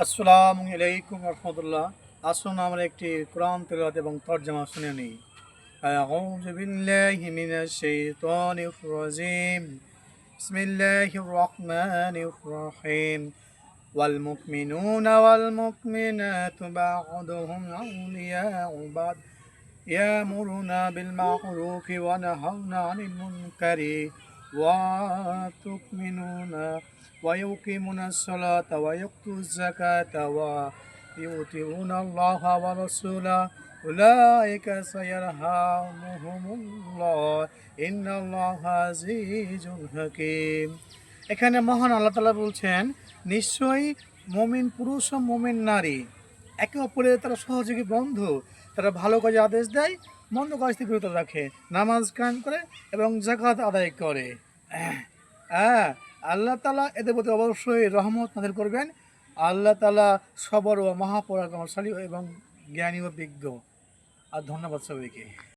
আসসালামু আলাইকুম রহমতুল্লাহ। আসুন আমরা একটি কোরআন তেলাওয়াত এবং তরজমা শুনে নিই। আউযু বিল্লাহি মিনাশ শাইতানির রাজিম। বিসমিল্লাহির রহমানির রহিম। ওয়াল মুমিনুনা ওয়াল মুমিনাতু বা'দুহুম আউলিয়াউ বা'দ ইয়ামুরুনা বিল মা'রুফি ওয়া নাহাউনা আনিল মুনকারি ওয়া তু'মিনুনা ويقيمون الصلاة ويؤتون الزكاة ويطيعون الله ورسوله أولئك سيرحمهم الله إن الله عزيز حكيم। এখানে মহান আল্লাহ তাআলা বলছেন, নিশ্চয়ই মুমিন পুরুষ ও মুমিন নারী একে অপরের তারা সহযোগী বন্ধু। তারা ভালো কাজে আদেশ দেয়, মন্দ কাজ থেকে বিরত রাখে, নামাজ কায়েম করে এবং যাকাত আদায় করে। হ্যাঁ, আল্লাহ তাআলা এদের প্রতি অবশ্যই রহমত নাযিল করবেন। আল্লাহ তাআলা সবর ও মহাপরাক্রমশালী এবং জ্ঞানী ও বিজ্ঞ। আর ধন্যবাদ সবাইকে।